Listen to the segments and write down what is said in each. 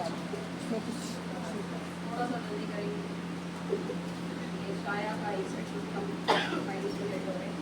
थोड़ा सा जल्दी करेंगे। ये शाया का ही सेक्शन हम फाइनल से लेट हो रहे हैं।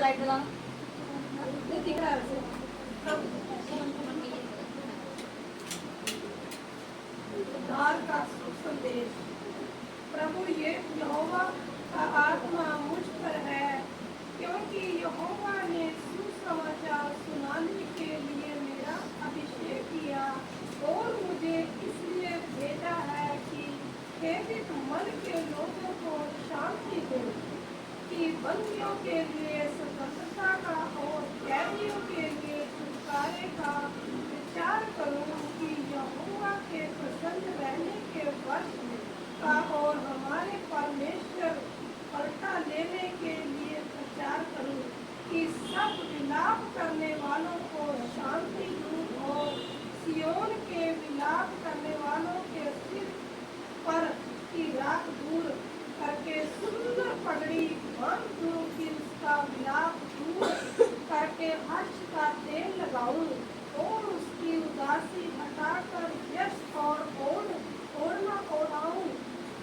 लाइट जलाना दिख रहा है। उद्धार का संदेश। प्रभु ये यहोवा का आत्मा मुझ पर है, क्योंकि यहोवा ने सुसमाचार सुनाने के लिए मेरा अभिषेक किया और मुझे इसलिए भेजा है कि खेदित मन के लोगों को शांति दूं, कि बंदियों के लिए स्वतंत्रता का और कैदियों के लिए छुटकारे का विचार करूं, कि यहोवा के प्रसन्न रहने के वर्ष का और हमारे परमेश्वर पलटा लेने के लिए प्रचार करूं, कि सब विलाप करने वालों को शांति दूं और सियोन के विलाप करने वालों के सिर पर की राख दूर करके सुंदर पगड़ी बांध दूं, कि उसका विलाप दूर करके हर्ष का तेल लगाऊं और उसकी उदासी हटाकर यश और ओढ़ना ओढ़ाऊं,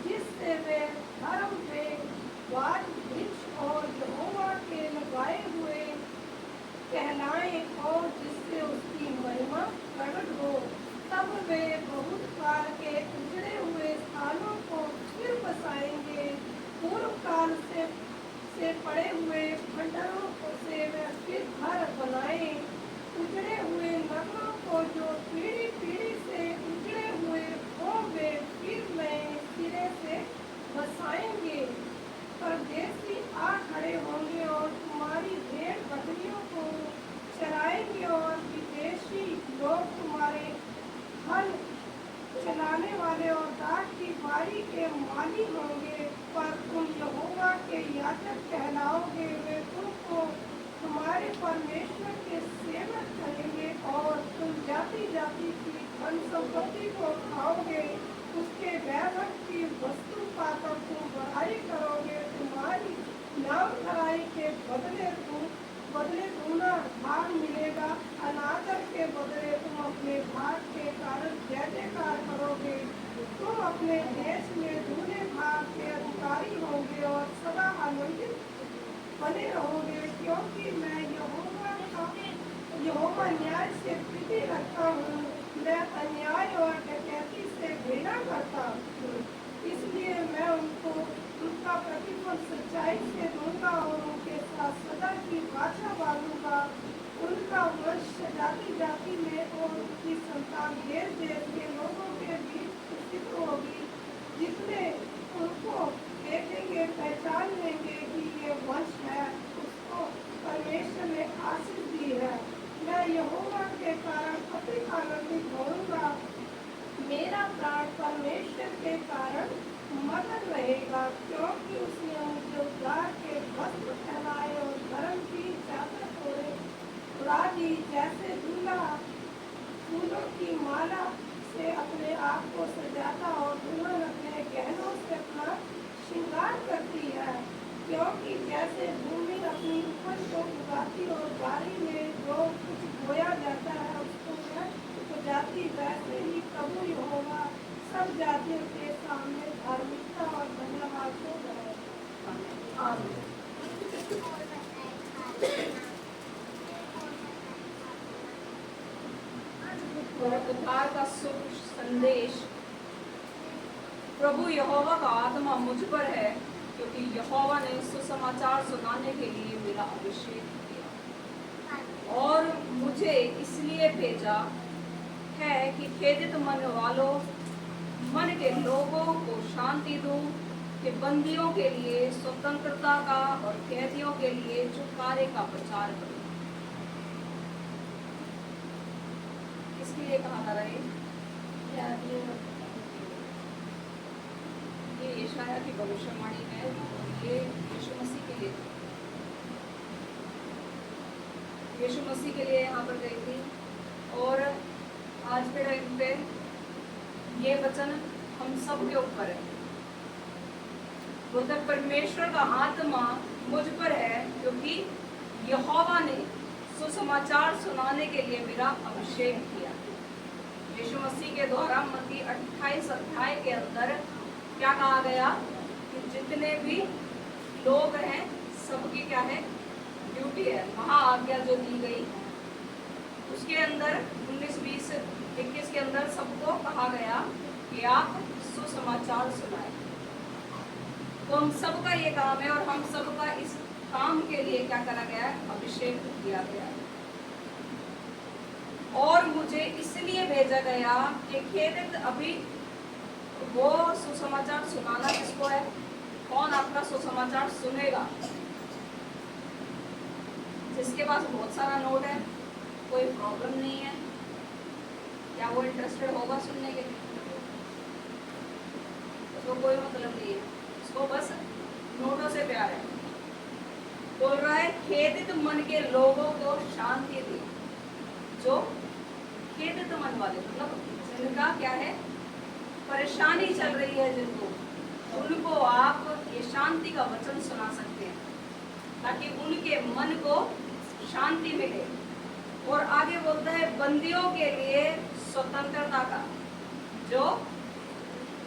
जिससे वे धर्म वे वाज वृक्ष और यहोवा के लगाए हुए कहलाएं और जिससे उसकी महिमा प्रकट हो। तब वे बहुत काल के उजड़े हुए स्थानों को फिर बसाएंगे, पूर्व काल से पड़े हुए खंडरों से वे फिर घर बनाए, उजड़े हुए नगरों को जो पीढ़ी पीढ़ी से उजड़े हुए हो वे फिर नए सिरे से बसाएंगे। परदेसी आ खड़े होंगे और तुम्हारी भेड़ बकरियों को चराएंगे और विदेशी लोग तुम्हारे हल चलाने वाले और दाख की बारी के माली होंगे। पर तुम यहोवा के याजक कहलाओगे, वे तुमको तुम्हारे परमेश्वर के सेवक करेंगे और तुम जाति जाति की धन संपत्ति को खाओगे, उसके वैभव की वस्तु पाकर तुम बढ़ाई करोगे। तुम्हारी नाम खराई के बदले दूना भाग मिलेगा, अनादर के बदले तुम अपने भाग के कारण जय जयकार करोगे। तुम अपने देश में दूने भाग के अधिकारी होंगे और सदा आनंदित बने रहोगे, क्योंकि मैं यहोवा न्याय से प्रीति रखता हूँ, मैं अन्याय और डकैती से घृणा करता हूँ। इसलिए मैं उनका प्रतिफल सच्चाई से दूंगा और उनके साथ सदा की वाचा बांधूंगा। उनका वंश जाति जाति में और उनकी संतान देश देश के लोगों के बीच प्रसिद्ध होगी। जितने उनको देखेंगे पहचान लेंगे कि ये वंश है, उसको परमेश्वर ने आशीष दी है। मैं यहोवा के कारण अधिक आनंदित होऊंगा, मेरा प्राण परमेश्वर के कारण मगन रहेगा, क्योंकि उसने मुझे उद्धार के वस्त्र पहनाए और धर्म की चादर उड़ा दी। जैसे दूल्हा फूलों की माला से अपने आप को सजाता और दुल्हन अपने गहनों से अपना श्रृंगार करती है, क्योंकि जैसे भूमि अपनी उपज को उगाती और बारी में जो कुछ बोया जाता है उसको उपजाती, वैसे ही प्रभु यहोवा सब जातियों के सामने धार्मिकता और धन्यवाद को बढ़ाए। आमीन। उद्धार का शुभ संदेश। प्रभु यहोवा का आत्मा मुझ पर है, क्योंकि यहोवा ने सुसमाचार सुनाने के लिए मेरा अभिषेक किया और मुझे इसलिए भेजा है कि खेदित मन वालों मन के लोगों को शांति दूं, कि बंदियों के लिए स्वतंत्रता का और कैदियों के लिए छुटकारे का प्रचार करूं। किसके लिए कहा जा रहा है? ये यशाया की भविष्यवाणी है और ये यीशु मसीह के लिए, यीशु मसीह के लिए यहाँ पर गई थी। और आज के टाइम पे ये वचन हम सब के ऊपर है। बोलते परमेश्वर का आत्मा मुझ पर है, क्योंकि यहोवा ने सुसमाचार सुनाने के लिए मेरा अभिषेक किया। यीशु मसीह के द्वारा मत्ती 28 अध्याय के अंदर क्या कहा गया कि जितने भी लोग हैं सबकी क्या है? ड्यूटी है। महाआज्ञा जो दी गई उसके अंदर 19, 20, 21 के अंदर सबको कहा गया कि आप सुसमाचार सुनाएं। तो हम सबका ये काम है और हम सबका इस काम के लिए क्या करा गया है? अभिषेक किया गया है। और मुझे इसलिए भेजा गया कि खेदित अभी वो सुसमाचार सुनाना किसको है? कौन आपका सुसमाचार सुनेगा? जिसके पास बहुत सारा नोट है, कोई प्रॉब्लम नहीं है, क्या वो इंटरेस्टेड होगा सुनने के लिए? उसको कोई मतलब नहीं है, उसको बस नोटों से प्यार है। बोल रहा है खेदित मन के लोगों को शांति दी। जो खेदित मन वाले, मतलब जिनका क्या है? परेशानी चल रही है जिनको, उनको आप ये शांति का वचन सुना सकते हैं ताकि उनके मन को शांति मिले। और आगे बोलता है बंदियों के लिए स्वतंत्रता का। जो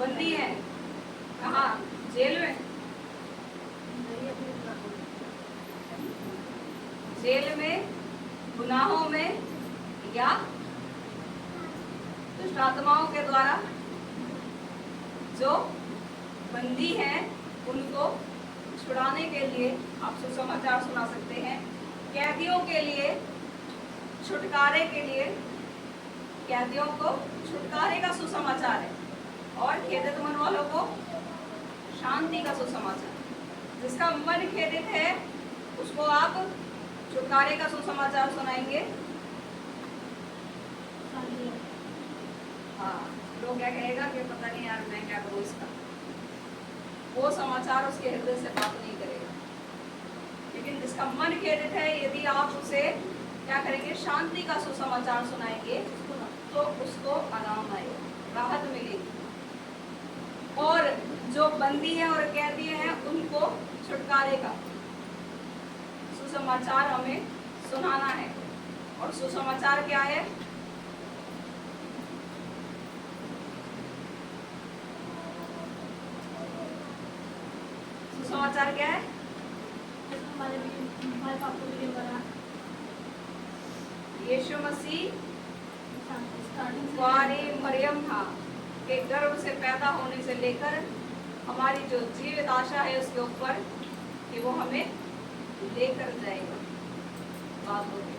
बंदी है कहाँ? जेल में। जेल में, गुनाहों में, या दुष्ट आत्माओं के द्वारा जो बंदी हैं उनको छुड़ाने के लिए आप सुसमाचार सुना सकते हैं। कैदियों के लिए छुटकारे के लिए, कैदियों को छुटकारे का सुसमाचार है। और खेदित मन वालों को शांति का सुसमाचार। जिसका मन खेदित है उसको आप छुटकारे का सुसमाचार सुनाएंगे। हाँ, लोग क्या कहेगा कि पता नहीं यार मैं क्या करूँ इसका, वो समाचार उसके हृदय से बात नहीं करेगा। लेकिन जिसका मन खेदित है, यदि आप उसे क्या करेंगे? शांति का सुसमाचार सुनाएंगे तो उसको आराम आएगा, राहत मिलेगी। और जो बंदी है और कैदी हैं उनको छुटकारे का सुसमाचार हमें सुनाना है। और सुसमाचार क्या है? सुसमाचार क्या है? यीशु मसीह कुंवारी मरियम था के गर्भ से पैदा होने से लेकर हमारी जो जीवित आशा है उसके ऊपर कि वो हमें लेकर जाएगा। बात होगी,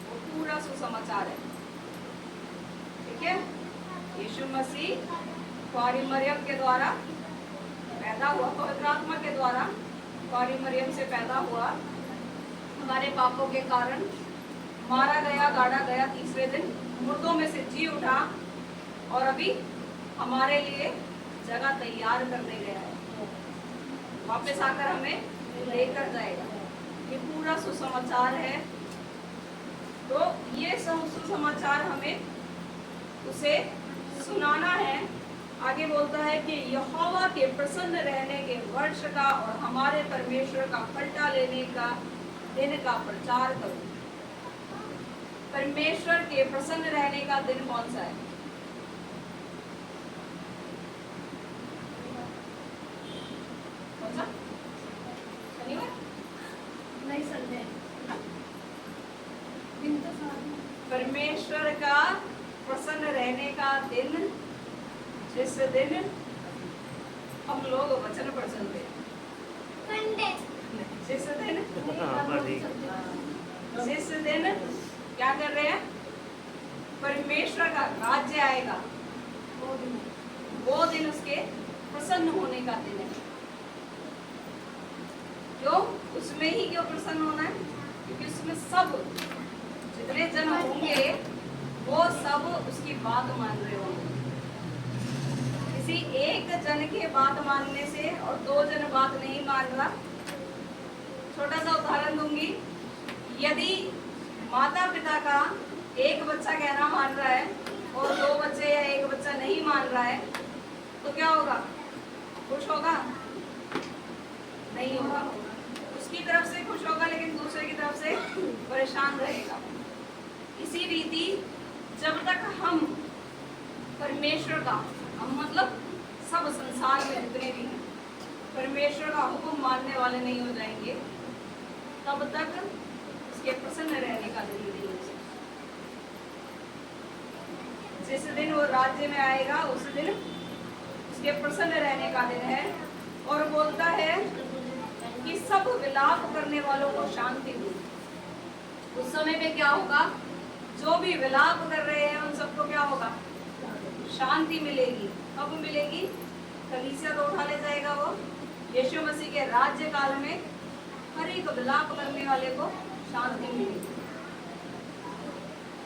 वो पूरा सुसमाचार है। ठीक है? यीशु मसीह कुंवारी मरियम के द्वारा पैदा हुआ, पवित्र आत्मा के द्वारा कुंवारी मरियम से पैदा हुआ, हमारे पापों के कारण मारा गया, गाड़ा गया, तीसरे दिन मुर्दों में से जी उठा और अभी हमारे लिए जगह तैयार करने गया है। वापस आकर हमें लेकर जाएगा। ये पूरा सुसमाचार है। तो ये सुसमाचार हमें उसे सुनाना है। आगे बोलता है कि यहोवा के प्रसन्न रहने के वर्ष का और हमारे परमेश्वर का पलटा लेने का दिन का प्रचार करो। परमेश्वर के प्रसन्न रहने का दिन कौन सा है? कौन सा? शनिवार? नहीं संडे। परमेश्वर का प्रसन्न रहने का दिन, जिस दिन हम लोग वचन पढ़ सकते हैं। जिस दिन क्या कर रहे हैं? परमेश्वर का राज्य आएगा। वो दिन उसके प्रसन्न होने का दिन है। क्यों? उसमें ही क्यों प्रसन्न होना है? क्योंकि उसमें सब जितने जन होंगे वो सब उसकी बात मान रहे होंगे। किसी एक जन के बात मानने से और 2 जन बात नहीं मान रहा। छोटा सा उदाहरण दूंगी। यदि माता पिता का एक बच्चा कहना मान रहा है और 2 बच्चे या एक बच्चा नहीं मान रहा है तो क्या होगा? खुश होगा? नहीं होगा। उसकी तरफ से खुश होगा लेकिन दूसरे की तरफ से परेशान रहेगा। इसी रीति जब तक हम परमेश्वर का, हम मतलब सब संसार में जितने भी हैं, परमेश्वर का हुक्म मानने वाले नहीं हो जाएंगे तब तक उसके प्रसन्न रहने का दिन नहीं हो सकता। जिस दिन वो राज्य में आएगा उस दिन उसके प्रसन्न रहने का दिन है। और बोलता है कि सब विलाप करने वालों को शांति मिली। उस समय में क्या होगा? जो भी विलाप कर रहे हैं उन सबको क्या होगा? शांति मिलेगी। कब मिलेगी? कलीसिया तो उठा ले जाएगा वो। यीशु मसीह के राज्य काल में हर एक विलाप करने वाले को शांति मिलेगी।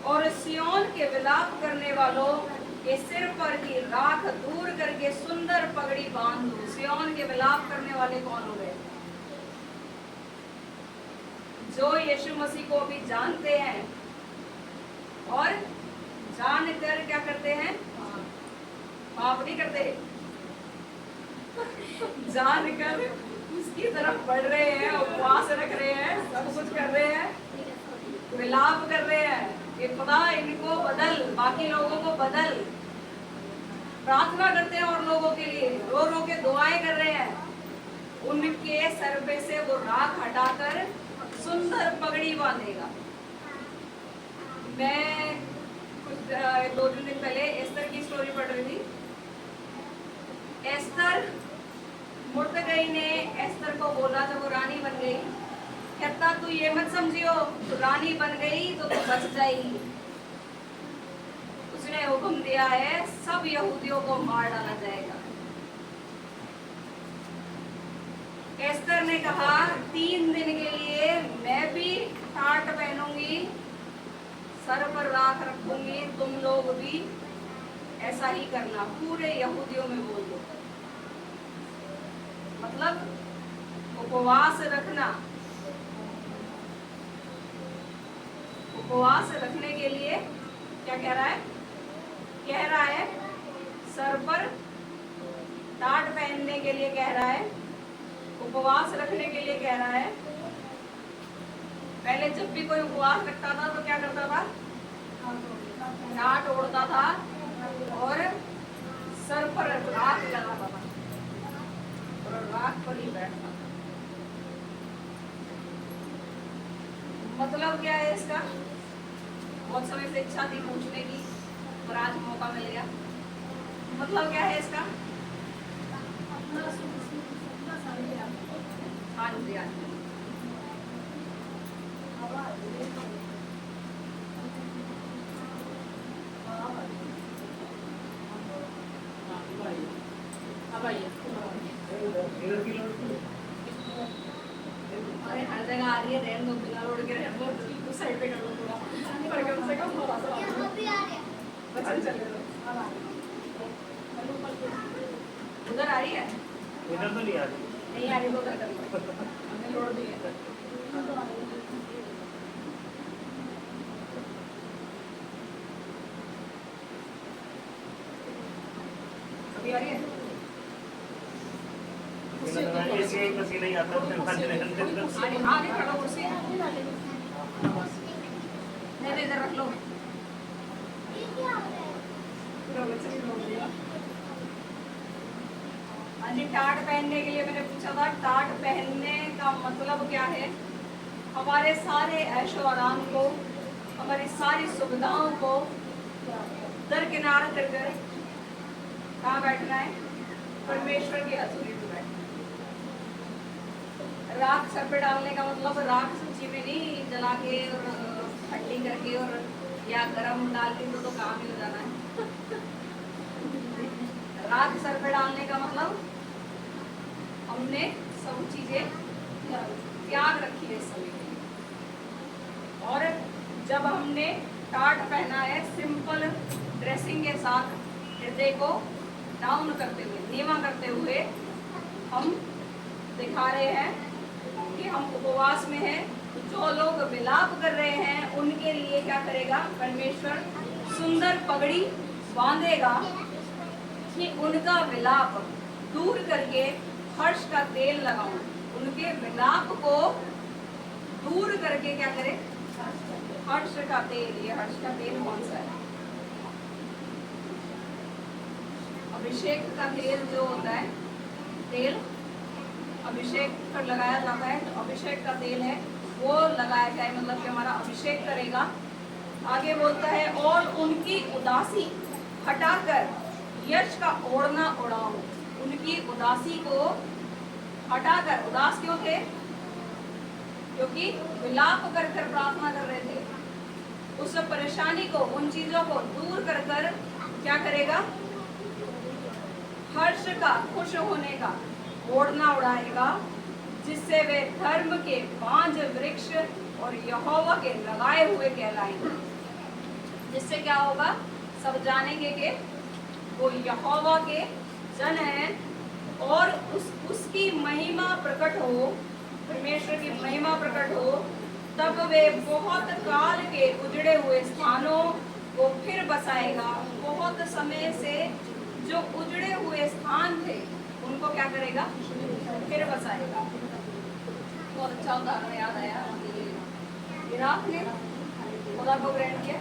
और सियोन के विलाप करने वालों के सिर पर की राख दूर करके सुंदर पगड़ी बांध दो। सियोन के विलाप करने वाले कौन हो गए? जो यीशु मसीह को भी जानते हैं और जानकर क्या करते हैं? पाप नहीं करते, जानकर उसकी तरफ बढ़ रहे हैं, उपवास रख रहे हैं, सब कुछ कर रहे हैं, विलाप कर रहे हैं कि खुदा इनको बदल, बाकी लोगों को बदल। प्रार्थना करते हैं और लोगों के लिए रो रो के दुआएं कर रहे हैं। उनके सर पे से वो राख हटाकर सुंदर पगड़ी बांधेगा। मैं कुछ 2-3 दिन पहले एस्तर की स्टोरी पढ़ रही थी। एस्तर, मुर्दकई ने एस्तर को बोला जब वो रानी बन गई, कहता तू ये मत समझियो तो रानी बन गई तो तू बच जाएगी। उसने हुक्म दिया है सब यहूदियों को मार डाला जाएगा। एस्तर ने कहा 3 दिन के लिए मैं भी टाट पहनूंगी, सर पर राख रखूंगी, तुम लोग भी ऐसा ही करना, पूरे यहूदियों में बोल दो। मतलब उपवास रखना। उपवास रखने के लिए क्या कह रहा है? कह रहा है सर पर टाट पहनने के लिए कह रहा है, उपवास रखने के लिए कह रहा है। पहले जब भी कोई उपवास रखता था तो क्या करता था? टाट ओढ़ता था और सर पर राख लगाता था और राख पर ही बैठता था। मतलब क्या है इसका? बहुत समय से इच्छा थी पूछने की और आज मौका मिल गया। मतलब क्या है इसका? हाँ जी, हाँ जी। अरे हर जगह आ रही है, रहने दो, बिना रोड के रहने दो, उस साइड पे कर लो थोड़ा, पर कम से कम थोड़ा सा बच्चे चल रहे हो। उधर आ रही है? इधर तो नहीं आ रही। नहीं आ रही तो उधर कर लो, हमने रोड दी है। अभी आ रही है? ऐसे एक पसीना ही आता है। आगे खड़ा कुर्सी नहीं, इधर रख लो। अजी टाट पहनने के लिए मैंने पूछा था, टाट पहनने का मतलब क्या है? हमारे सारे ऐशो आराम को, हमारी सारी सुविधाओं को दरकिनार कर कर कहाँ बैठना है? परमेश्वर की हजूरी में बैठना। राख सर पे डालने का मतलब राख सब्जी में नहीं जला के और ठंडी करके और या गरम डाल के तो काम ही हो जाना है। राख सर पे डालने का मतलब हमने सब चीजें त्याग रखी है सभी के लिए। और जब हमने टाट पहना है सिंपल ड्रेसिंग के साथ, हृदय को डाउन करते हुए, नीवा करते हुए हम दिखा रहे हैं कि हम उपवास में हैं। जो लोग विलाप कर रहे हैं उनके लिए क्या करेगा परमेश्वर, सुंदर पगड़ी बांधेगा कि उनका विलाप दूर करके हर्ष का तेल लगाऊं। उनके विलाप को दूर करके क्या करे, हर्ष का तेल। ये हर्ष का तेल कौन सा है? अभिषेक का तेल जो होता है, तेल अभिषेक पर लगाया जाता है, तो अभिषेक का तेल है वो लगाया जाए, मतलब कि हमारा अभिषेक करेगा। आगे बोलता है और उनकी उदासी हटाकर यश का ओढ़ना उड़ाओ। उनकी उदासी को हटाकर, उदास क्यों थे? क्योंकि विलाप कर कर प्रार्थना कर रहे थे। उस परेशानी को, उन चीजों को दूर कर कर क्या करेगा, हर्ष का, खुश होने का ओढ़ना उड़ाएगा, जिससे वे धर्म के 5 वृक्ष और यहोवा के लगाए हुए कहलाएंगे। जिससे क्या होगा, सब जानेंगे कि वो यहोवा के जन हैं और उसकी महिमा प्रकट हो, परमेश्वर की महिमा प्रकट हो। तब वे बहुत काल के उजड़े हुए स्थानों को फिर बसाएगा। बहुत समय से जो उजड़े हुए स्थान थे उनको क्या करेगा, फिर बसाएगा। बहुत अच्छा उदाहरण याद आया, इराक ने खुदा को ग्रहण किया।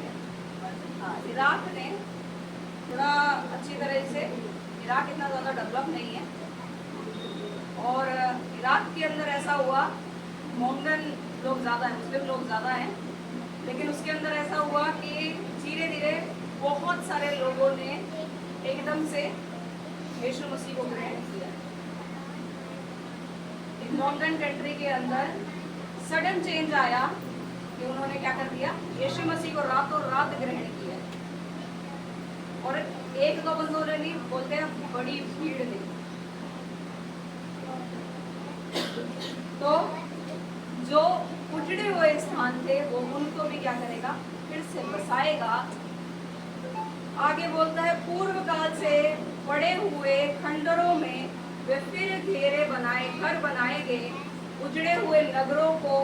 इराक ने थोड़ा अच्छी तरह से, इराक इतना ज़्यादा डेवलप नहीं है, और इराक के अंदर ऐसा हुआ, मोमडन लोग ज़्यादा हैं, मुस्लिम लोग ज़्यादा हैं, लेकिन उसके अंदर ऐसा हुआ कि धीरे धीरे बहुत सारे लोगों ने एकदम से यीशु मसीह को ग्रहण किया। मोमडन कंट्री के अंदर सडन चेंज आया कि उन्होंने क्या कर दिया, यीशु मसीह को रातों रात ग्रहण किया। और एक दो बंदों ने नहीं, बोलते हैं बड़ी भीड़ ने। तो जो उजड़े हुए स्थान थे वो उनको भी क्या करेगा, फिर से बसाएगा। आगे बोलता है पूर्व काल से पड़े हुए खंडरों में वे फिर घेरे बनाए, घर बनाएंगे। उजड़े हुए नगरों को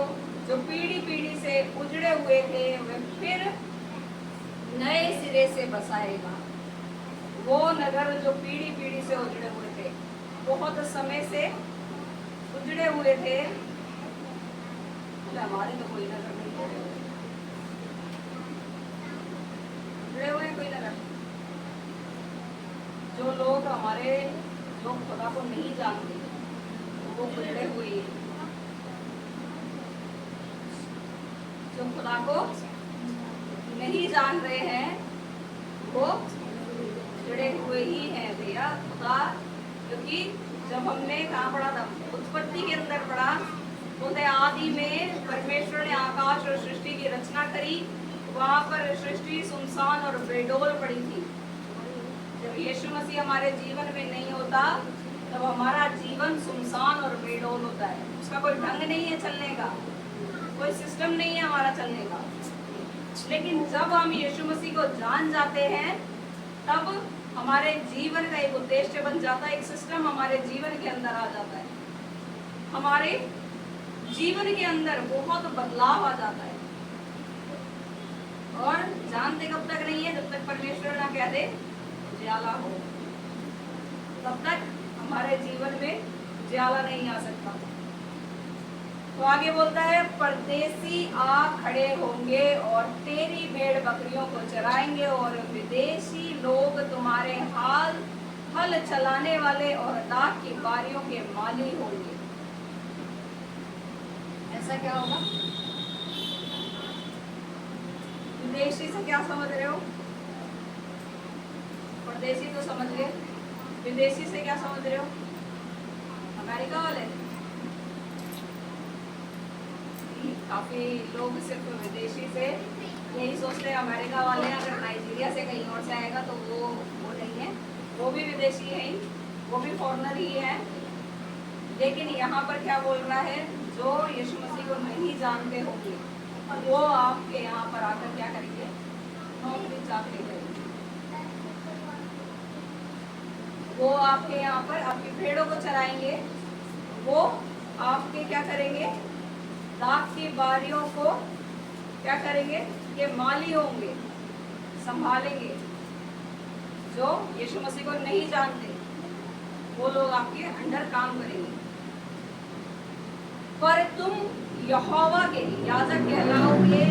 जो पीढ़ी पीढ़ी से उजड़े हुए थे वे फिर नए सिरे से बसाएगा। वो नगर जो पीढ़ी पीढ़ी से उजड़े हुए थे, बहुत समय से उजड़े हुए थे, हमारे तो कोई नगर नहीं उजड़े हुए, कोई नगर। जो लोग हमारे, जो खुदा को नहीं जानते वो उजड़े हुए ही, जो खुदा को नहीं जान रहे हैं वो जुड़े हुए ही हैं भैया। खुदा, क्योंकि जब हमने कहाँ पढ़ा था, उत्पत्ति के अंदर पढ़ा, बोलते आदि में परमेश्वर ने आकाश और सृष्टि की रचना करी। वहां पर सृष्टि सुनसान और बेडोल पड़ी थी। जब यीशु मसीह हमारे जीवन में नहीं होता तब हमारा जीवन सुनसान और बेडोल होता है। उसका कोई ढंग नहीं है चलने का, कोई सिस्टम नहीं है हमारा चलने का। लेकिन जब हम यीशु मसीह को जान जाते हैं तब हमारे जीवन का एक उद्देश्य बन जाता है, एक सिस्टम हमारे जीवन के अंदर आ जाता है। हमारे जीवन के अंदर बहुत बदलाव आ जाता है। और जानते कब तक नहीं है, जब तक परमेश्वर ना कह दे उजाला हो, तब तक हमारे जीवन में उजाला नहीं आ सकता। तो आगे बोलता है परदेसी आ खड़े होंगे और तेरी भेड़ बकरियों को चराएंगे और विदेशी लोग तुम्हारे हल चलाने वाले और दाख की बारियों के माली होंगे। ऐसा क्या होगा? विदेशी से क्या समझ रहे हो? परदेसी तो समझ गए, विदेशी से क्या समझ रहे हो? अमेरिका वाले। काफी लोग सिर्फ विदेशी से यही सोचते हैं, अमेरिका वाले अगर नाइजीरिया से कहीं और से आएगा तो वो नहीं है। वो भी विदेशी है ही, वो भी फॉरेनर ही है। लेकिन यहाँ पर क्या बोल रहा है, जो यीशु मसीह को नहीं जानते होंगे वो आपके यहाँ पर आकर क्या करेंगे, नौकरी चाकरी करेंगे। वो आपके यहाँ पर आपकी भेड़ों को चराएंगे, वो आपके क्या करेंगे, दाख की बारियों को क्या करेंगे, ये माली होंगे, संभालेंगे। जो यीशु मसीह को नहीं जानते वो लोग आपके अंडर काम करेंगे। पर तुम यहोवा के याजक कहलाओगे,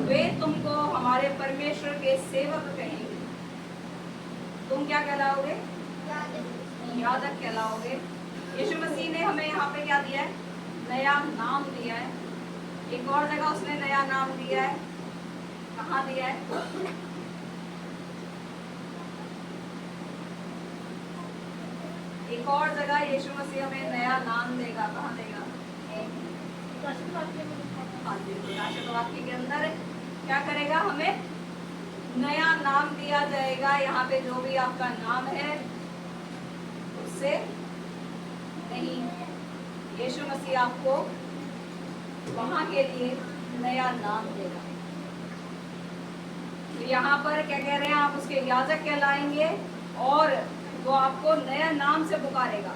वे तुमको हमारे परमेश्वर के सेवक कहेंगे। तुम क्या कहलाओगे, याजक कहलाओगे। यीशु मसीह ने हमें यहाँ पे क्या दिया है, नया नाम दिया है। एक और जगह उसने नया नाम दिया है, कहाँ दिया है, एक और जगह यीशु मसीह हमें नया नाम देगा, कहाँ देगा, हाँ जी, प्रकाशित वाक्य के अंदर क्या करेगा, हमें नया नाम दिया जाएगा। यहाँ पे जो भी आपका नाम है उससे नहीं, यीशु मसीह आपको वहां के लिए नया नाम देगा। तो यहाँ पर क्या कह रहे हैं, आप उसके याजक कहलाएंगे और वो आपको नया नाम से पुकारेगा।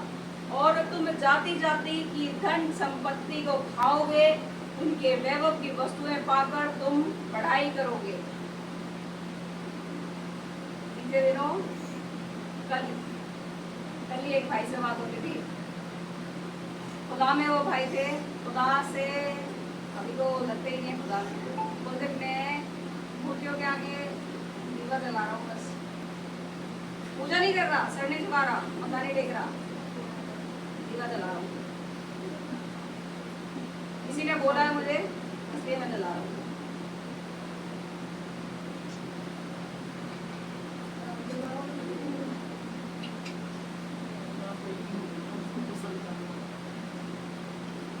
और तुम जाति जाति की धन संपत्ति को खाओगे, उनके वैभव की वस्तुएं पाकर तुम बढ़ाई करोगे। पिछले दिनों कल ही एक भाई से बात होती थी। खुदा में वो भाई थे, खुदा से अभी तो लगते ही नहीं खुदा में, बोलते मैं मूर्तियों के आगे दीवा जला रहा हूँ, बस पूजा नहीं कर रहा, सर नहीं झुका रहा, मथा नहीं टेक रहा, दीवा जला रहा हूँ। किसी ने बोला है मुझे, इसलिए मैं जला रहा हूँ।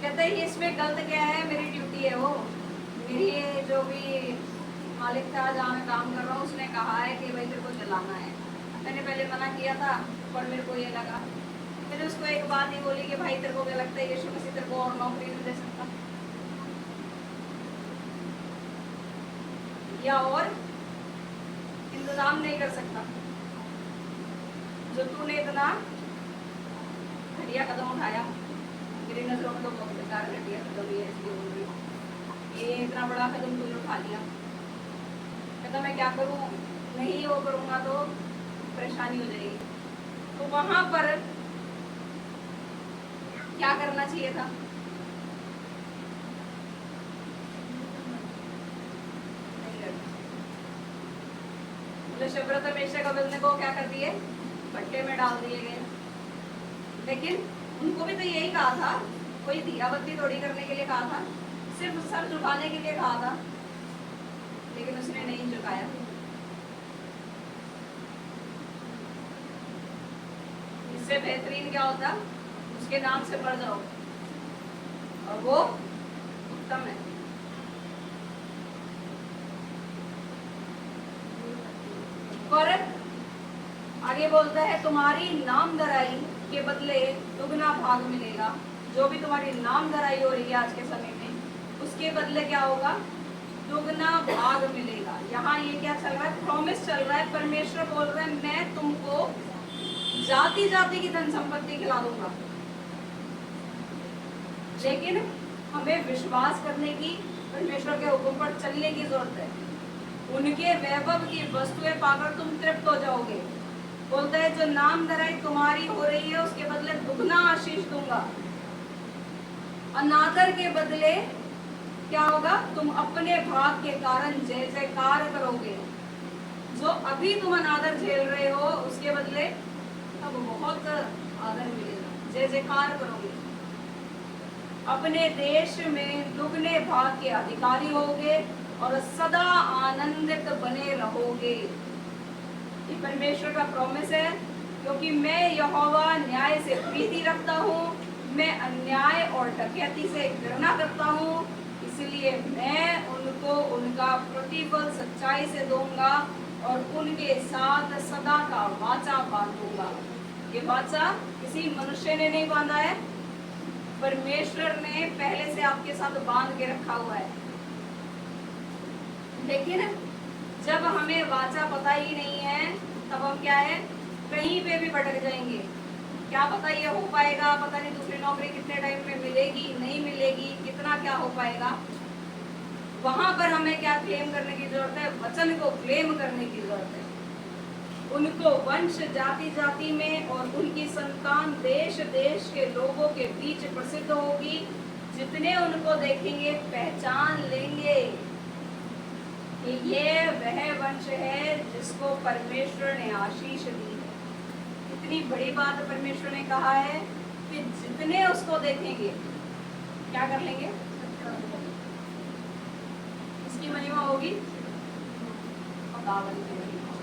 कहते हैं इसमें गलत क्या है, मेरी ड्यूटी है वो, मेरी जो भी मालिक था जहाँ मैं काम कर रहा हूँ उसने कहा है कि भाई तेरे को जलाना है। मैंने पहले मना किया था पर मेरे को ये लगा, मैंने उसको एक बात ही बोली कि भाई तेरे को क्या लगता है यीशु मसीह तेरे को और नौकरी नहीं दे सकता या और इंतजाम नहीं कर सकता, जो तूने इतना घटिया कदम उठाया, मेरी नजरों में तो बहुत बेकार घटिया कदम ही है, इसलिए बोल रही हूँ ये इतना बड़ा कदम तूने उठा लिया। कहता मैं क्या करूँ, नहीं वो करूँगा तो परेशानी हो जाएगी। तो वहां पर क्या करना चाहिए था, शब्द हमेशा का बंदे को क्या कर दिए, भट्टे में डाल दिए गए। लेकिन उनको भी तो यही कहा था, कोई दिया बत्ती थोड़ी करने के लिए कहा था, सिर्फ सर झुकाने के लिए कहा था, लेकिन उसने नहीं झुकाया। इससे बेहतरीन क्या होता, उसके नाम से पढ़ जाओ और वो उत्तम है। और आगे बोलता है तुम्हारी नामधराई के बदले दुगना भाग मिलेगा। जो भी तुम्हारी नामधराई हो रही है आज के समय में, उसके बदले क्या होगा, दुगना भाग मिलेगा। यहाँ ये क्या चल रहा है, प्रॉमिस चल रहा है, परमेश्वर बोल रहा है मैं तुमको जाति जाति की धन संपत्ति खिला दूंगा। लेकिन हमें विश्वास करने की, परमेश्वर के हुक्म पर चलने की जरूरत है। उनके वैभव की वस्तुएं पाकर तुम तृप्त हो जाओगे। बोलता है जो नामधराई तुम्हारी हो रही है उसके बदले दुगना आशीष दूंगा। अनादर के बदले क्या होगा, तुम अपने भाग के कारण जय जयकार करोगे। जो अभी तुम अनादर झेल रहे हो उसके बदले अब बहुत आदर मिलेगा, जय जयकार करोगे। अपने देश में दुगने भाग के अधिकारी होगे और सदा आनंदित बने रहोगे। ये परमेश्वर का प्रॉमिस है, क्योंकि मैं यहोवा न्याय से प्रीति रखता हूँ, मैं अन्याय और डकैती से घृणा करता हूँ, इसलिए मैं उनको उनका प्रतिफल सच्चाई से दूंगा और उनके साथ सदा का वाचा बांधूंगा। ये वाचा किसी मनुष्य ने नहीं बांधा है, परमेश्वर ने पहले से आपके साथ बांध के रखा हुआ है। लेकिन जब हमें वाचा पता ही नहीं है, तब हम क्या है, कहीं पे भी भटक जाएंगे। क्या पता ये हो पाएगा, पता नहीं दूसरी नौकरी कितने टाइम में मिलेगी, नहीं मिलेगी, कितना क्या हो पाएगा। वहां पर हमें क्या क्लेम करने की जरूरत है? वचन को क्लेम करने की जरूरत है। उनको वंश जाति जाति में और उनकी संतान देश देश के लोगों के बीच प्रसिद्ध होगी। जितने उनको देखेंगे पहचान लेंगे कि ये वह वंश है जिसको परमेश्वर ने आशीष दी है। इतनी बड़ी बात परमेश्वर ने कहा है कि जितने उसको देखेंगे क्या कर लेंगे? इसकी महिमा होगी, खुदावन की महिमा।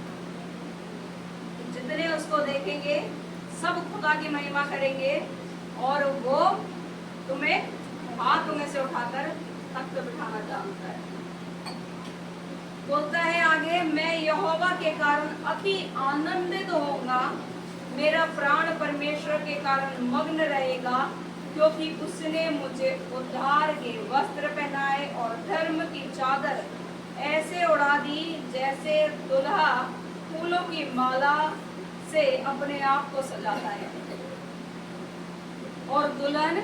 जितने उसको देखेंगे सब खुदा की महिमा करेंगे और वो तुम्हें हाथों में से उठाकर तख्त बिठाना जानता है। बोलता है आगे, मैं यहोवा के कारण अति आनंदित होऊंगा, मेरा प्राण परमेश्वर के कारण मग्न रहेगा, क्योंकि उसने मुझे उद्धार के वस्त्र पहनाए और धर्म की चादर ऐसे उड़ा दी जैसे दुल्हा फूलों की माला से अपने आप को सजाता है और दुल्हन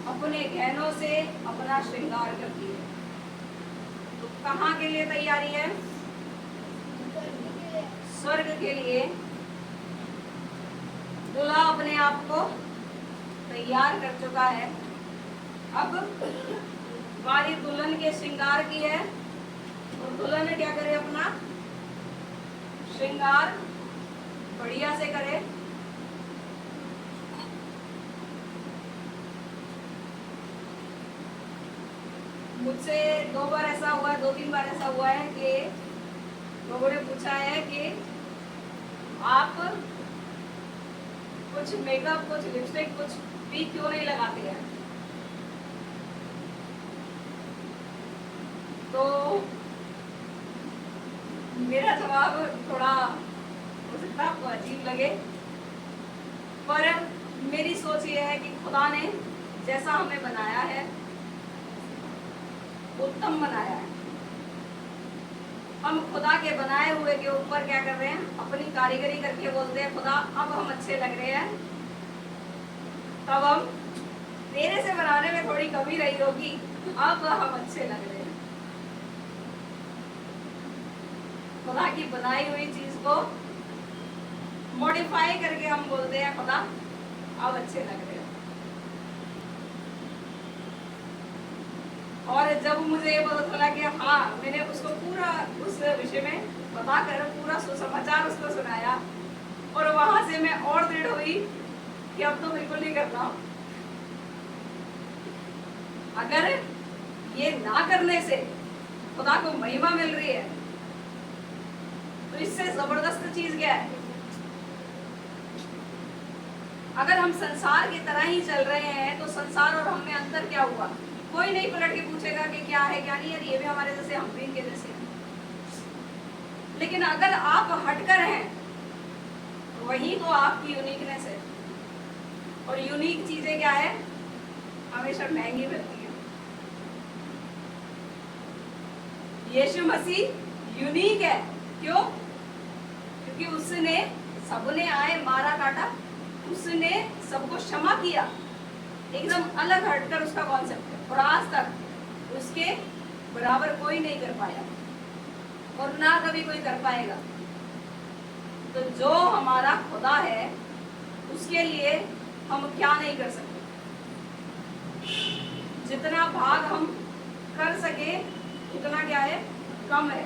अपने गहनों से अपना श्रृंगार करती है। तो कहाँ के लिए तैयारी है? स्वर्ग के लिए दुल्हा अपने आप को तैयार कर चुका है। अब बारी दुल्हन के श्रृंगार की है और दुल्हन क्या करे? अपना श्रृंगार बढ़िया से करे। मुझसे 2 बार ऐसा हुआ है, 2-3 बार ऐसा हुआ है कि लोगों ने पूछा है कि आप कुछ मेकअप, कुछ लिपस्टिक, कुछ भी क्यों नहीं लगाते हैं? तो मेरा जवाब थोड़ा हो सकता है आपको अजीब लगे, पर मेरी सोच ये है कि खुदा ने जैसा हमें बनाया है उत्तम बनाया है। हम खुदा के बनाए हुए के ऊपर क्या कर रहे हैं? अपनी कारीगरी करके बोलते हैं खुदा अब हम अच्छे लग रहे हैं। तब हम तेरे से बनाने में थोड़ी कमी रही होगी, अब हम अच्छे लग रहे हैं। खुदा की बनाई हुई चीज को मॉडिफाई करके हम बोलते हैं खुदा अब अच्छे लग रहे हैं। और जब मुझे ये पता चला कि हाँ, मैंने उसको पूरा उस विषय में बताकर पूरा सुसमाचार उसको सुनाया और वहां से मैं और दृढ़ हुई कि अब तो बिल्कुल नहीं करना। अगर ये ना करने से खुदा को महिमा मिल रही है तो इससे जबरदस्त चीज क्या है? अगर हम संसार की तरह ही चल रहे हैं तो संसार और हम में अंतर क्या हुआ? कोई नहीं पलट के पूछेगा कि क्या है क्या नहीं। यार ये भी हमारे जैसे, हम भी इनके जैसे। लेकिन अगर आप हटकर हैं वही तो आपकी यूनिकनेस है। और यूनिक चीजें क्या है? हमेशा महंगी मिलती है। यीशु मसीह यूनिक है। क्यों? क्योंकि उसने, सबने आए मारा काटा, उसने सबको क्षमा किया। एकदम अलग हटकर उसका कॉन्सेप्ट है और आज तक उसके बराबर कोई नहीं कर पाया और ना कभी कोई कर पाएगा। तो जो हमारा खुदा है उसके लिए हम क्या नहीं कर सकते? जितना भाग हम कर सके उतना क्या है? कम है।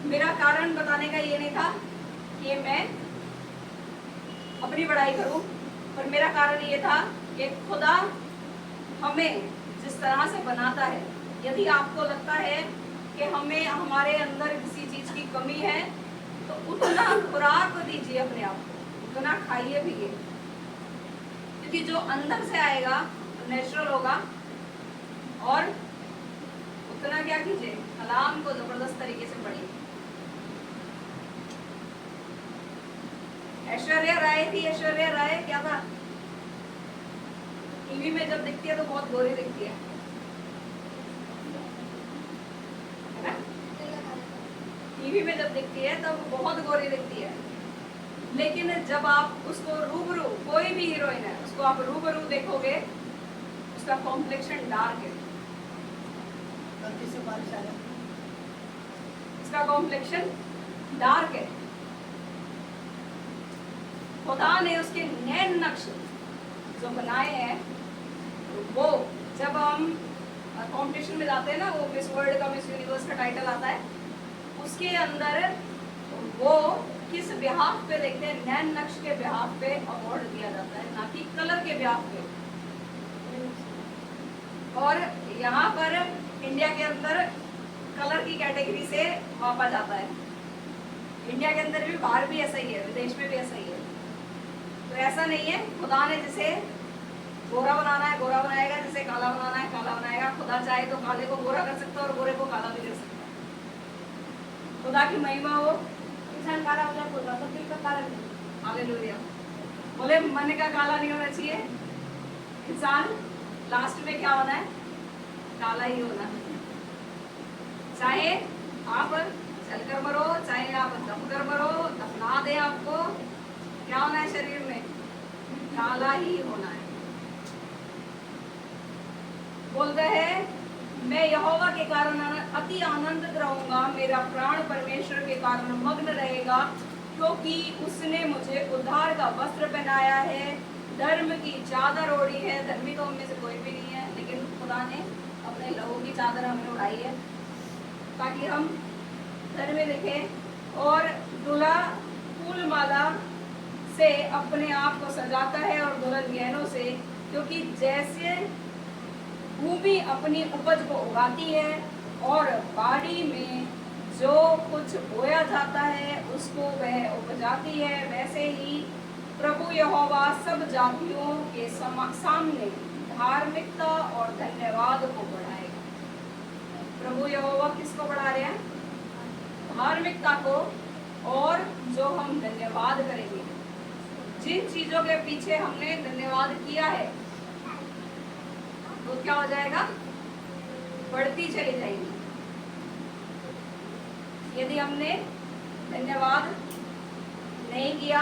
मेरा कारण बताने का ये नहीं था कि मैं अपनी बड़ाई करूं, पर मेरा कारण ये था कि खुदा हमें जिस तरह से बनाता है, यदि आपको लगता है कि हमें हमारे अंदर किसी चीज की कमी है तो उतना खुराक दीजिए अपने आप को, उतना खाइए पिए, क्योंकि जो अंदर से आएगा नेचुरल होगा। और उतना क्या कीजिए? कलाम को जबरदस्त तरीके से पढ़िए। ऐश्वर्या राय थी, ऐश्वर्या राय क्या था, टीवी में जब दिखती है तो बहुत गोरी दिखती है ना? टीवी में जब दिखती है तब बहुत गोरी दिखती है, लेकिन जब आप उसको रूबरू, कोई भी हीरोइन है उसको आप रूबरू देखोगे, उसका कॉम्प्लेक्शन डार्क है, गलती से बारिश आया। उसका कॉम्प्लेक्शन डार्क है। खुदा ने उसके नैन नक्श जो बनाए हैं, वो जब हम कॉम्पिटिशन में जाते हैं ना, वो मिस वर्ल्ड का, मिस यूनिवर्स का टाइटल आता है, उसके अंदर वो किस बिहाफ पे देखते हैं, नैन नक्श के बिहाफ पे अवार्ड दिया जाता है, ना कि कलर के बिहाफ पे। और यहाँ पर इंडिया के अंदर कलर की कैटेगरी से मापा जाता है। इंडिया के अंदर भी, बाहर भी ऐसा ही है, विदेश में भी ऐसा ही है। तो ऐसा नहीं है, खुदा ने जिसे गोरा बनाना है गोरा बनाएगा, जिसे काला बनाना है काला बनाएगा। खुदा चाहे तो काले को गोरा कर सकता है और गोरे को काला भी कर सकता है। खुदा की महिमा हो। इंसान काला हो जाए बोल रहा, तो दिल का काला नहीं। हालेलुया। बोले मन का काला नहीं होना चाहिए, इंसान लास्ट में क्या होना है, काला ही होना है। चाहे आप चलकर मरो, चाहे आप दबकर मरो, दफना दे, आपको क्या होना है, शरीर में काला ही होना है। बोलते हैं मैं यहोवा के कारण अति आनंदित रहूंगा, मेरा प्राण परमेश्वर के कारण मग्न रहेगा, क्योंकि उसने मुझे उद्धार का वस्त्र पहनाया है, धर्म की चादर ओढ़ी है। धर्मी तो हम में से कोई भी नहीं है, लेकिन खुदा ने अपने लहू की चादर हमें उड़ाई है ताकि हम धर्मी दिखें। और दूल्हा फूल माला से अपने आप को सजाता है और दुल्हन गहनों से, क्योंकि जैसे भूमि अपनी उपज को उगाती है और बाड़ी में जो कुछ बोया जाता है उसको वह उपजाती है, वैसे ही प्रभु यहोवा सब जातियों के सामने धार्मिकता और धन्यवाद को बढ़ाएगा। प्रभु यहोवा किसको बढ़ा रहे हैं, धार्मिकता को। और जो हम धन्यवाद करेंगे, जिन चीजों के पीछे हमने धन्यवाद किया है, वो क्या हो जाएगा, बढ़ती चली जाएगी। यदि हमने धन्यवाद नहीं किया,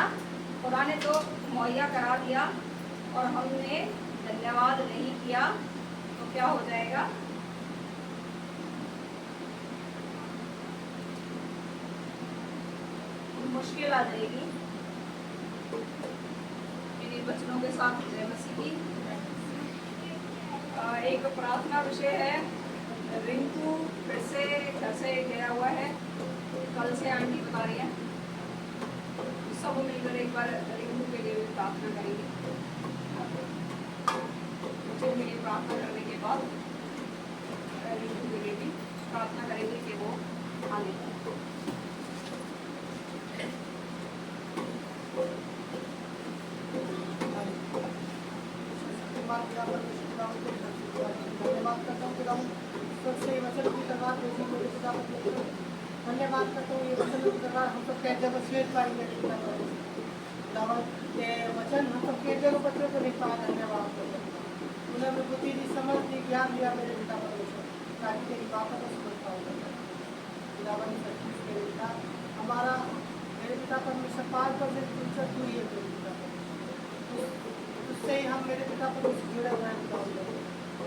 खुदा ने तो मुहैया करा दिया, और हमने धन्यवाद नहीं किया, तो क्या हो जाएगा, मुश्किल आ जाएगी। इन्हीं वचनों के साथ जय मसीह की। एक प्रार्थना विषय है, रिंकू फिर से घर से गया हुआ है, कल से आंटी बता रही है, सब मिलकर एक बार रिंकू के लिए भी प्रार्थना करेंगे। मुझे मेरी प्रार्थना करने के बाद रिंकू के लिए भी प्रार्थना करेंगे कि वो आने। धन्यवाद करता हूँ खुदा, सबसे वचन की तलवार भेजी मेरे खुदा। धन्यवाद करता हूँ, ये वचन की तलवार हम सब कह जब श्वेत पाएंगे खुदा, ये वचन हम सब कह जब बच्चों को नहीं पाया। धन्यवाद करता हूँ, उन्हें हमें बुद्धि दी, समझ दी, ज्ञान दिया मेरे पिता परमेश्वर, ताकि तेरी बातों को समझ पाऊंगा खुदावन। सच्ची मेरे पिता, हमारा मेरे पिता परमेश्वर 5% फुर्सत हुई है मेरे पिता परमेश्वर, उससे ही हम मेरे पिता परमेश्वर जुड़े हुए हैं।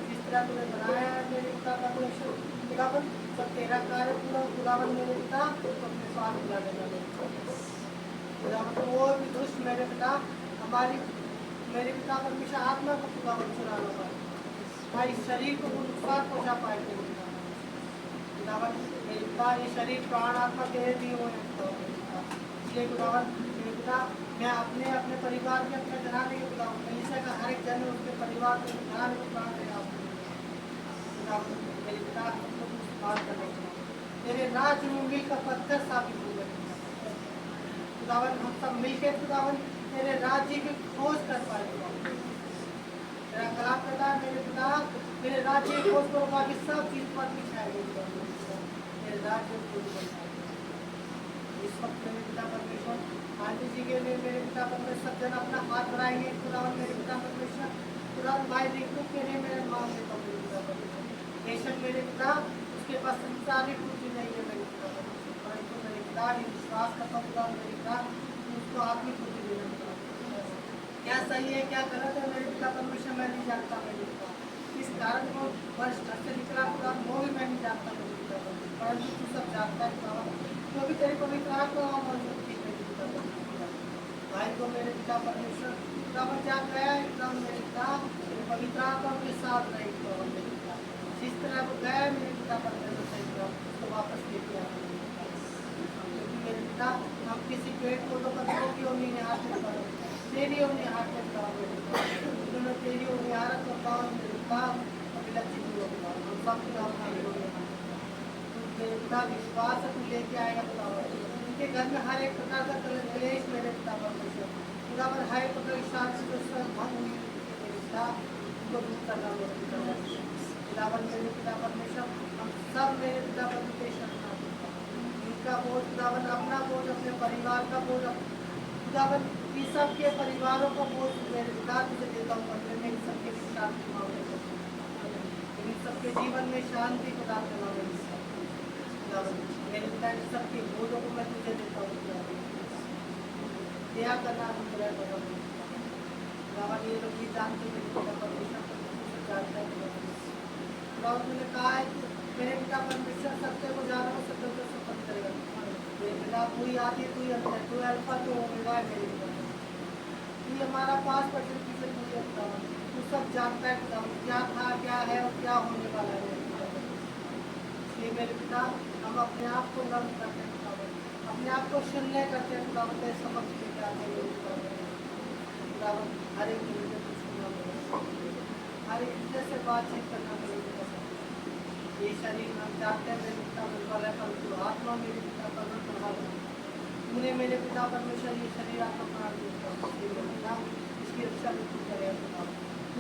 जिस तरह तुमने बनाया है मेरे पिता परमेश्वर खुदावन, सब तेरा कार्य पूरा खुदावन मेरे पिता, तो अपने स्वाद बुला देगा खुदावन। तो वो भी दुष्ट मेरे पिता हमारी मेरे पिता परमेश्वर आत्मा को खुदावन चुरा लो भाई, शरीर को नुकसान पहुँचा पाए खुदावन। मेरे पिता ये शरीर प्राण आत्मा दे दिए हुए हैं, इसलिए खुदावन मेरे पिता मैं अपने अपने परिवार के अपने घराने के खुदावन, कलीसिया का हर एक जन उसके परिवार के घराने को प्राण देगा मेरे पिता। हमको कुछ बात करने तेरे राज में मिल का पत्थर साबित हो गए खुदावन। हम सब मिलकर खुदावन तेरे राज्य की खोज कर पाए खुदावन। तेरा कलाम करता है मेरे पिता, तेरे राज्य की खोज करो, बाकी सब चीज पर बिछाएगी तेरे राज्य की खोज कर। इस वक्त मेरे पिता परमेश्वर आंटी जी के लिए मेरे पिता परमेश्वर सब जन अपना हाथ बढ़ाएंगे। खुदावन मेरे पिता परमेश्वर, खुदावन भाई रिंकू के लिए मेरे मांग लेता हूँ मेरे पिता परमेश्वर। बेशक मेरे पिता उसके पास संसारिक पूंजी नहीं है मेरे पिता परमेश्वर, परंतु मेरे पिता ये विश्वास करता हूँ खुदावन मेरे पिता उसको आत्मिक पूंजी देना पिता। क्या सही है क्या गलत है मेरे पिता परमेश्वर मैं नहीं जानता मेरे पिता। इस कारण वो वर्ष घर से निकला खुदा वो भी मैं नहीं जानता मेरे पिता परमेश्वर, परंतु तू सब जानता है खुदावन, जो भी तेरी पवित्र आत्मा मौजूद थी मेरे पिता परमेश्वर। भाई को मेरे पिता परमेश्वर खुदावन जहाँ गया एकदम मेरे पिता तेरे पवित्र आत्मा के साथ रहे खुदावन मेरे पिता। जिस तरह वो गया मेरे पिता परमेश्वर सही खुदावन उसको वापस लेके आया मेरे पिता। क्योंकि मेरे पिता हम किसी पेड़ पौधों का तेरी उंगली ने हाथ में पड़ा, तेरी उंगली हाथ में पड़ा मेरे पिता, उन्होंने तेरी उंगली हाथ में पड़ा मेरे पिता अभिलक्षित हुआ पिता। हम सब पिता अपना मेरे पिता विश्वास तू लेके आएगा पिता। उनके घर में हर एक प्रकार का क्लेश मेरे पिता परमेश्वर, खुदावन हर एक प्रकार की शांति जो सब भंग हुई मेरे पिता उनको दूर करना मेरे पिता परमेश्वर। खुदावन मेरे पिता परमेश्वर हम सब मेरे पिता परमेश्वर इनका बोझ खुदावन अपना बोझ अपने परिवार का बोझ खुदावन इन सब के परिवारों का बोझ मेरे पिता तुझे देता हूँ बदले में इन सबके शांति मांगे इन सबके जीवन में शांति प्रदान करना मेरे मेरे पिता इन सबके बोझों को मैं तुझे देता हूँ दया करना अनुग्रह करो खुदावन ये लोग भी जानते मेरे पिता परमेश्वर जानता है खुदावन तूने कहा है मेरे पिता परमेश्वर सत्य को जानो सत्य को सफल करेगा मेरे पिता तू ही आदि तू ही अंत है, तू अल्फा तू ओमेगा है मेरे पिता। तू हमारा 5% पीछे तू ही खुदावन, तू सब जानता है खुदावन क्या था क्या है और क्या होने वाला है मेरे पिता। इसलिए मेरे पिता हम अपने आप को नर्म करते हैं खुदावन, अपने आप को शून्य करते हैं खुदावन तेरे समक्ष लेके आते हैं खुदावन हर एक तरीके से सुनना हर एक तरीके से बातचीत करना मेरे पिता। ये शरीर हम जानते हैं मेरे पिता दुर्बल है परंतु आत्मा मेरे पिता परम प्रभाव तूने मेरे पिता परमेश्वर ये शरीर आपका प्राण दिया इसकी रक्षा भी तू करेगा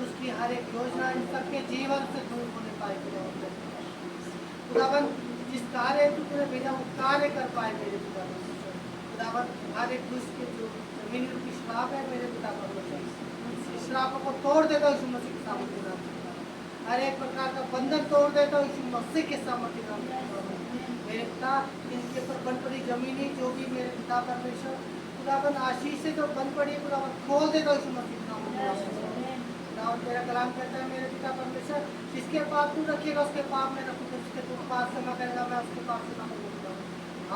उसकी हर एक योजना इन सबके जीवन से दूर होने पाए खुदावन जिस कार्य तू तेरे भेजा वो कार्य कर पाए मेरे पिता परमेश्वर। खुदावन हर एक दुष्ट के जो जमीन की श्राप है मेरे पिता परमेश्वर इस श्रापों को तोड़ देगा उस मसीह के सामने हर एक प्रकार का बंधन तोड़ देता हूँ यीशु मसीह के सामर्थ्य नाम में मेरे पिता इनके ऊपर बन पड़ी जमीनी जो भी मेरे पिता परमेश्वर खुदावन आशीष से जो बन पड़ी खुदावन खोल देता हूँ यीशु मसीह के नाम में खुदावन तेरा कलाम कहता है मेरे पिता परमेश्वर जिसके पाप तू रखेगा उसके पाप में रखूँगा जिसके तू पाप से मैं करेगा मैं उसके पाप से ना करूँगा।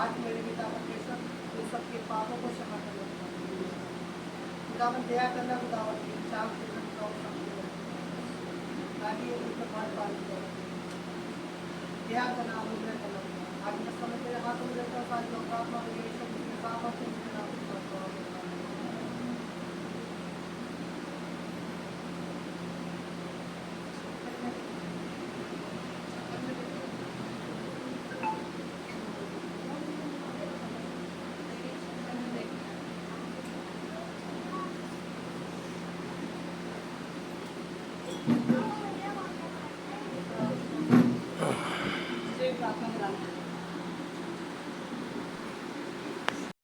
आज मेरे पिता परमेश्वर उन सबके पापों को क्षमा करना खुदावन दया करना खुदावन की चाल के ताकि ये उनके बात पालन करें दया करना अनुग्रह करना आज मैं समय तेरे हाथों में रहता हूँ सारी लोग प्रार्थना में